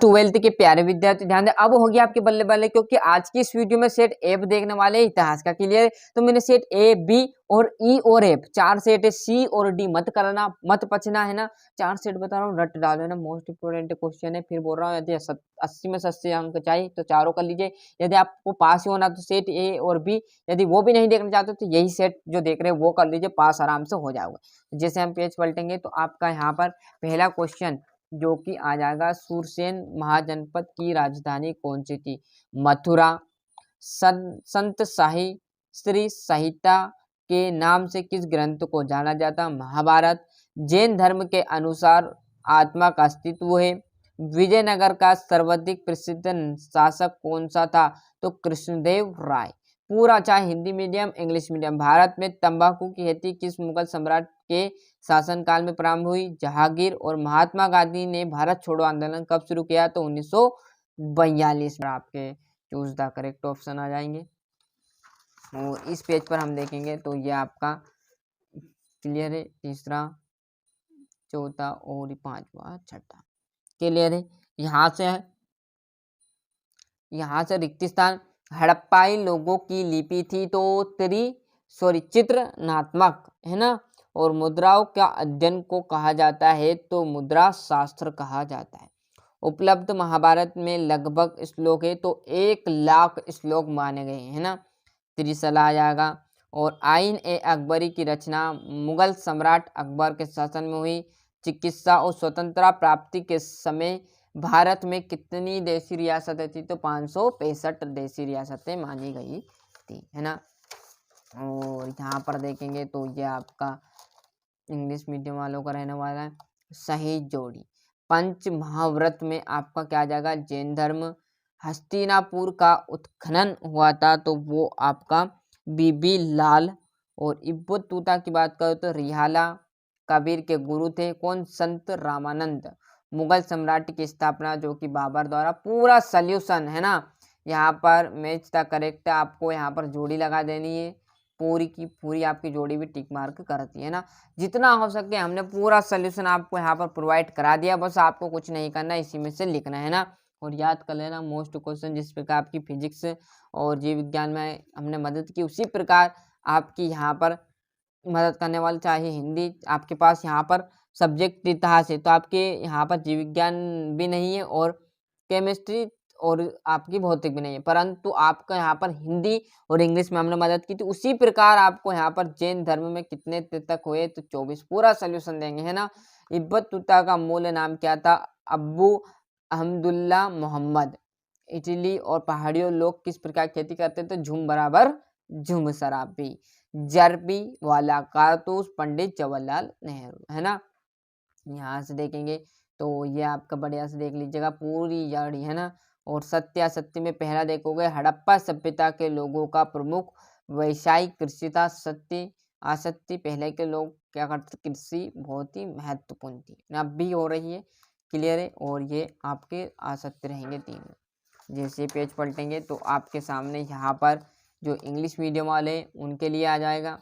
Twelfth के प्यारे विद्यार्थी ध्यान दें, अब होगी आपके बल्ले बल्ले, क्योंकि आज की इस वीडियो में सेट एफ देखने वाले इतिहास का क्लियर। तो मैंने सेट ए, बी और ई और एफ 4 सेट है, सी और डी मत करना, मत पचना है ना। 4 सेट बता रहा हूँ, रट डालो है ना, मोस्ट इंपोर्टेंट क्वेश्चन है। फिर बोल रहा हूँ यदि 80 में 80 अंक चाहिए तो चारों कर लीजिए। यदि आपको पास ही होना तो सेट ए और बी, यदि वो भी नहीं देखना चाहते तो यही सेट जो देख रहे हैं वो कर लीजिए, पास आराम से हो जाओगे। जैसे हम पेज पलटेंगे तो आपका यहाँ पर पहला क्वेश्चन जो कि आ जाएगा, सूरसेन महाजनपद की राजधानी कौन सी थी? मथुरा। संत साही श्री संहिता के नाम से किस ग्रंथ को जाना जाता? महाभारत। जैन धर्म के अनुसार आत्मा का अस्तित्व है। विजयनगर का सर्वाधिक प्रसिद्ध शासक कौन सा था? तो कृष्णदेव राय। पूरा चाहे Hindi medium English medium. Bharat में तंबाकू की खेती किस मुगल सम्राट के शासनकाल में प्रारंभ हुई? जहांगीर। और महात्मा गांधी ने भारत छोड़ो आंदोलन कब शुरू किया? तो 1942 में। आपके चूज द करेक्ट ऑप्शन आ जाएंगे। और इस पेज पर हम देखेंगे तो ये आपका क्लियर है, तीसरा, चौथा और पांचवा, छठा क्लियर है। यहाँ से रिक्त स्थान हड़प्पाई लोगों की लिपि थी तो चित्रनात्मक है ना। और मुद्राओं का अध्ययन को कहा जाता है तो मुद्रा शास्त्र कहा जाता है। उपलब्ध महाभारत में लगभग श्लोक है तो 1,00,000 श्लोक माने गए हैं ना। त्रिशला आ जाएगा। और आइन ए अकबरी की रचना मुगल सम्राट अकबर के शासन में हुई। चिकित्सा और स्वतंत्रता प्राप्ति के समय भारत में कितनी देशी रियासतें थी? तो 565 देशी रियासतें मानी गई थी है ना। और यहाँ पर देखेंगे तो ये आपका इंग्लिश मीडियम वालों का रहने वाला है। सही जोड़ी। पंच महाव्रत में आपका क्या आ जाएगा? जैन धर्म। हस्तिनापुर का उत्खनन हुआ था तो वो आपका बीबी लाल। और इब्बतूता की बात करो तो रिहाला कबीर के गुरु थे कौन? संत रामानंद। मुगल सम्राट की स्थापना जो कि बाबर द्वारा। पूरा सल्यूशन है ना। यहाँ पर मैच द करेक्ट, आपको यहाँ पर जोड़ी लगा देनी है। पूरी की पूरी आपकी जोड़ी भी टिक मार्क करती है ना। जितना हो सके हमने पूरा सल्यूशन आपको यहाँ पर प्रोवाइड करा दिया, बस आपको कुछ नहीं करना, इसी में से लिखना है ना। और याद कर लेना मोस्ट क्वेश्चन जिस प्रकार आपकी फिजिक्स और जीव विज्ञान में हमने मदद की, उसी प्रकार आपकी यहाँ पर मदद करने वाले, चाहे हिंदी आपके पास यहाँ पर सब्जेक्ट इतिहास है तो आपके यहाँ पर जीव विज्ञान भी नहीं है और केमिस्ट्री और आपकी भौतिक भी नहीं है, परंतु आपका यहाँ पर हिंदी और इंग्लिश में हमने मदद की थी। उसी प्रकार आपको यहाँ पर जैन धर्म में कितने तीर्थक हुए? तो 24। पूरा सोल्यूशन देंगे है ना। इब्बतूता का मूल नाम क्या था? अब्बू अहमदुल्ला मोहम्मद। इटली और पहाड़ियों लोग किस प्रकार खेती करते थे? झूम बराबर झूम शराबी। जरबी वाला कारतूस पंडित जवाहरलाल नेहरू है ना। यहाँ से देखेंगे तो ये आपका बढ़िया से देख लीजिएगा पूरी जाड़ी है ना। और सत्यासत्य में पहला देखोगे हड़प्पा सभ्यता के लोगों का प्रमुख व्यवसायिक कृषि था। सत्य असत्य पहले के लोग क्या करते? कृषि बहुत ही महत्वपूर्ण थी, अब भी हो रही है, क्लियर है। और ये आपके असत्य रहेंगे 3। जैसे पेज पलटेंगे तो आपके सामने यहाँ पर जो इंग्लिश मीडियम वाले उनके लिए आ जाएगा।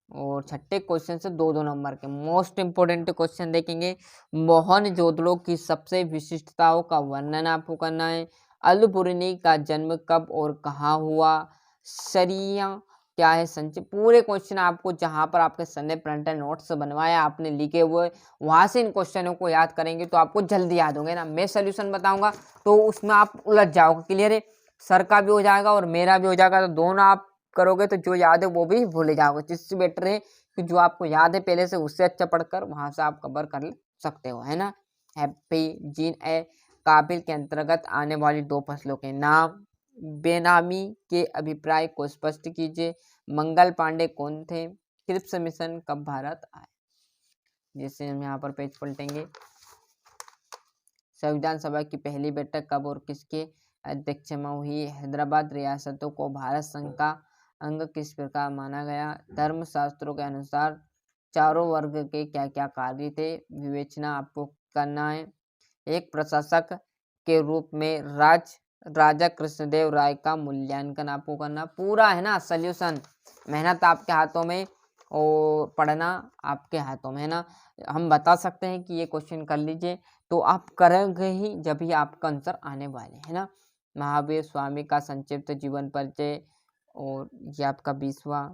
और छठे क्वेश्चन से 2-2 नंबर के मोस्ट इंपोर्टेंट क्वेश्चन देखेंगे। मोहनजोदड़ो की सबसे विशिष्टताओं का वर्णन आपको करना है। अलबुर्नी का जन्म कब और कहाँ हुआ? शरिया क्या है? संचय। पूरे क्वेश्चन आपको जहां पर आपके सर ने प्रिंटर नोट्स बनवाया आपने लिखे हुए, वहां से इन क्वेश्चनों को याद करेंगे तो आपको जल्दी याद होंगे ना। मैं सोल्यूशन बताऊंगा तो उसमें आप उलझ जाओगे, क्लियर है। सर का भी हो जाएगा और मेरा भी हो जाएगा, तो दोनों आप करोगे तो जो याद है वो भी भूल जाओगे। जिससे बेटर है कि जो आपको याद है पहले से उससे अच्छा पढ़कर वहां से आप कवर कर सकते हो है ना। हैप्पी जीन ए काबिल के अंतर्गत आने वाली 2 फसलों के नाम। बेनामी के अभिप्राय को स्पष्ट कीजिए। मंगल पांडे कौन थे? क्रिप्स मिशन कब भारत आए? जैसे हम यहाँ पर पेज पलटेंगे। संविधान सभा की पहली बैठक कब और किसके अध्यक्ष में हुई? हैदराबाद। रियासतों को भारत संघ का अंग किस प्रकार माना गया? धर्मशास्त्रों के अनुसार चारों वर्ग के क्या क्या कार्य थे? विवेचना आपको करना है। एक प्रशासक के रूप में राजा कृष्णदेव राय का मूल्यांकन आपको करना। पूरा है ना सोल्यूशन। मेहनत आपके हाथों में और पढ़ना आपके हाथों में है ना। हम बता सकते हैं कि ये क्वेश्चन कर लीजिए तो आप करेंगे ही जब ही आपका आंसर आने वाले है ना। महावीर स्वामी का संक्षिप्त जीवन परिचय, और ये आपका 20वां।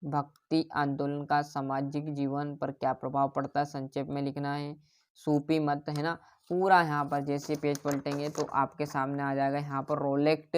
भक्ति आंदोलन का सामाजिक जीवन पर क्या प्रभाव पड़ता है, संक्षेप में लिखना है। सूफी मत है ना, पूरा यहाँ पर जैसे पेज पलटेंगे तो आपके सामने आ जाएगा। यहाँ पर रोलेक्ट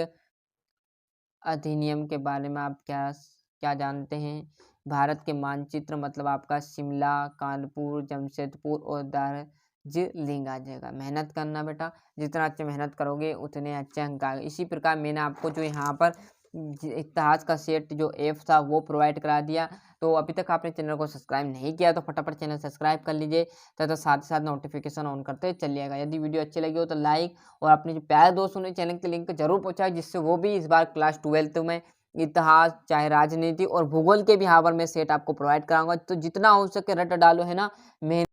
अधिनियम के बारे में आप क्या क्या जानते हैं। भारत के मानचित्र मतलब आपका शिमला, कानपुर, जमशेदपुर और दार्जिलिंग आ जाएगा। मेहनत करना बेटा, जितना अच्छे मेहनत करोगे उतने अच्छे अंक आएंगे। इसी प्रकार मैंने आपको जो यहाँ पर इतिहास का सेट जो एफ था वो प्रोवाइड करा दिया। तो अभी तक आपने चैनल को सब्सक्राइब नहीं किया तो फटाफट चैनल सब्सक्राइब कर लीजिए तथा साथ ही साथ नोटिफिकेशन ऑन करते चलिएगा। यदि वीडियो अच्छी लगी हो तो लाइक, और अपने जो प्यारे दोस्त उन्हें चैनल के लिंक जरूर पहुंचाए, जिससे वो भी इस बार क्लास 12 में इतिहास, चाहे राजनीति और भूगोल के भी यहाँ पर मैं सेट आपको प्रोवाइड कराऊंगा। तो जितना हो सके रट डालो है ना। मैं